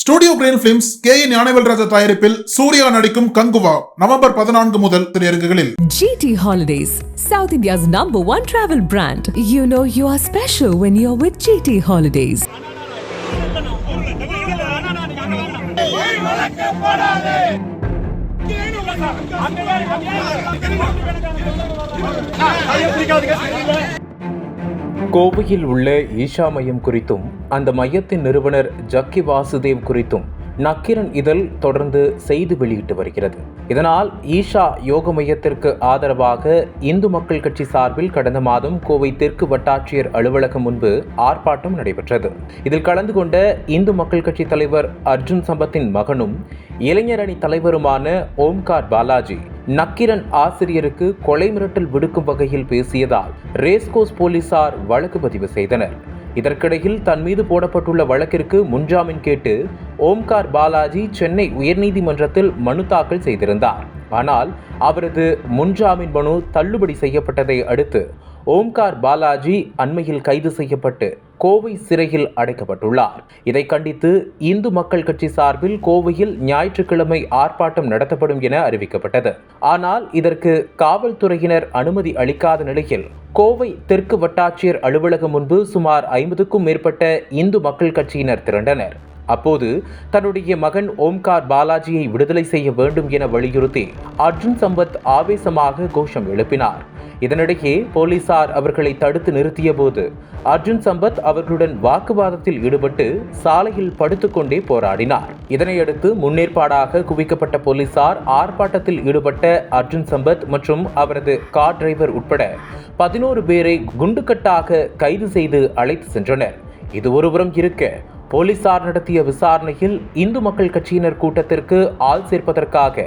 Studio green films K Gnanavelraja தயாரிப்பில் சூர்யா நடிக்கும் Kanguva November 14 முதல் திரையரங்குகளில். GT Holidays, South India's #1 travel brand. You know you are special when you're with GT Holidays. கோவையில் உள்ள ஈஷா மையம் குறித்தும் அந்த மையத்தின் நிறுவனர் ஜக்கி வாசுதேவ் குறித்தும் நக்கீரன் இதழ் தொடர்ந்து செய்தி வெளியிட்டு வருகிறது. இதனால் ஈஷா யோக மையத்திற்கு ஆதரவாக இந்து மக்கள் கட்சி சார்பில் கடந்த மாதம் கோவை தெற்கு வட்டாட்சியர் அலுவலகம் முன்பு ஆர்ப்பாட்டம் நடைபெற்றது. இதில் கலந்து கொண்ட இந்து மக்கள் கட்சி தலைவர் அர்ஜுன் சம்பத்தின் மகனும் இளைஞர் அணி தலைவருமான ஓம்கார் பாலாஜி நக்கீரன் ஆசிரியருக்கு கொலை மிரட்டல் விடுக்கும் வகையில் பேசியதால் ரேஸ்கோஸ் போலீசார் வழக்கு பதிவு செய்தனர். இதற்கிடையில் தன் மீது போடப்பட்டுள்ள வழக்கிற்கு முன்ஜாமீன் கேட்டு ஓம்கார் பாலாஜி சென்னை உயர்நீதிமன்றத்தில் மனு தாக்கல் செய்திருந்தார். ஆனால் அவரது முன்ஜாமீன் மனு தள்ளுபடி செய்யப்பட்டதை அடுத்து ஓம்கார் பாலாஜி அண்மையில் கைது செய்யப்பட்டு கோவை சிறையில் அடைக்கப்பட்டுள்ளார். இதை கண்டித்து இந்து மக்கள் கட்சி சார்பில் கோவையில் ஞாயிற்றுக்கிழமை ஆர்ப்பாட்டம் நடத்தப்படும் என அறிவிக்கப்பட்டது. ஆனால் இதற்கு காவல்துறையினர் அனுமதி அளிக்காத நிலையில் கோவை தெற்கு வட்டாட்சியர் அலுவலகம் முன்பு சுமார் 50க்கும் மேற்பட்ட இந்து மக்கள் கட்சியினர் திரண்டனர். அப்போது தன்னுடைய மகன் ஓம்கார் பாலாஜியை விடுதலை செய்ய வேண்டும் என வலியுறுத்தி அர்ஜுன் சம்பத் ஆவேசமாக கோஷம் எழுப்பினார். இதனிடையே போலீசார் அவர்களை தடுத்து நிறுத்திய போது அர்ஜுன் சம்பத் அவர்களுடன் வாக்குவாதத்தில் ஈடுபட்டு சாலையில் படுத்துக்கொண்டே போராடினார். இதனையடுத்து முன்னேற்பாடாக குவிக்கப்பட்ட போலீசார் ஆர்ப்பாட்டத்தில் ஈடுபட்ட அர்ஜுன் சம்பத் மற்றும் அவரது கார் டிரைவர் உட்பட 11 பேரை குண்டுக்கட்டாக கைது செய்து அழைத்து சென்றனர். இது ஒருபுறம் இருக்க, போலீசார் நடத்திய விசாரணையில் இந்து மக்கள் கட்சியினர் கூட்டத்திற்கு ஆள் சேர்ப்பதற்காக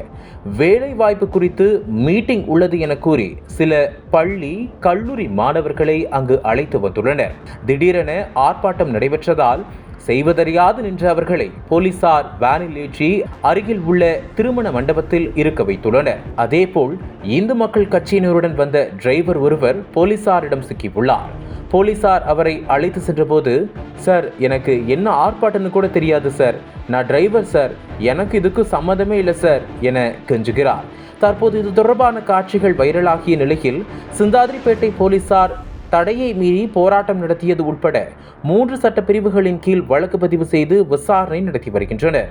வேலை வாய்ப்பு குறித்து மீட்டிங் உள்ளது என கூறி சில பள்ளி கல்லூரி மாணவர்களை அங்கு அழைத்து வந்துள்ளனர். திடீரென ஆர்ப்பாட்டம் நடைபெற்றதால் செய்வதறியாது நின்ற அவர்களை போலீசார் வேனில் ஏற்றி அருகில் உள்ள திருமண மண்டபத்தில் இருக்க வைத்துள்ளனர். அதேபோல் இந்து மக்கள் கட்சியினருடன் வந்த டிரைவர் ஒருவர் போலீசாரிடம் சிக்கியுள்ளார். போலீசார் அவரை அழைத்து சென்றபோது, சார், எனக்கு என்ன ஆர்ப்பாட்டம்னு கூட தெரியாது சார், நான் டிரைவர் சார், எனக்கு இதுக்கு சம்மந்தமே இல்லை சார் என கெஞ்சுகிறார். தற்போது இது தொடர்பான காட்சிகள் வைரலாகிய நிலையில் சிந்தாதிரிப்பேட்டை போலீசார் தடையை மீறி போராட்டம் நடத்தியது உட்பட 3 சட்ட பிரிவுகளின் கீழ் வழக்கு பதிவு செய்து விசாரணை நடத்தி வருகின்றனர்.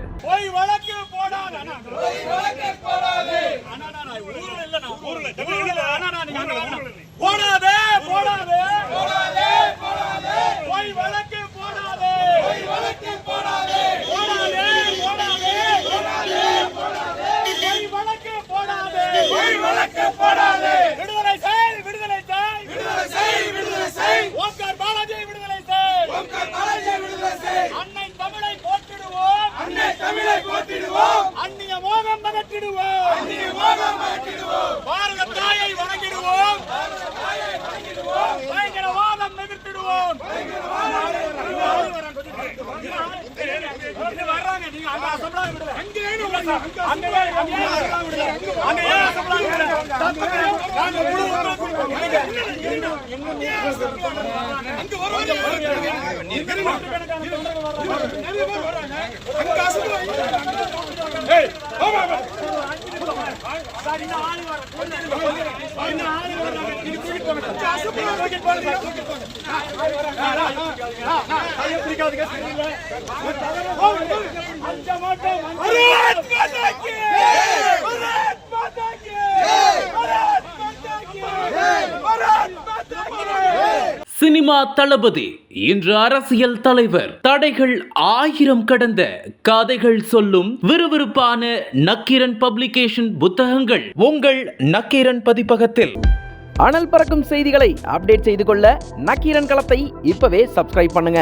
சினிமா தளபதி இன்று அரசியல் தலைவர். தடைகள் 1000 கடந்த கதைகள் சொல்லும் விறுவிறுப்பான நக்கீரன் பப்ளிகேஷன் புத்தகங்கள் உங்கள் நக்கீரன் பதிப்பகத்தில். அனல் பறக்கும் செய்திகளை அப்டேட் செய்து கொள்ள நக்கீரன் களத்தை இப்பவே சப்ஸ்கிரைப் பண்ணுங்க.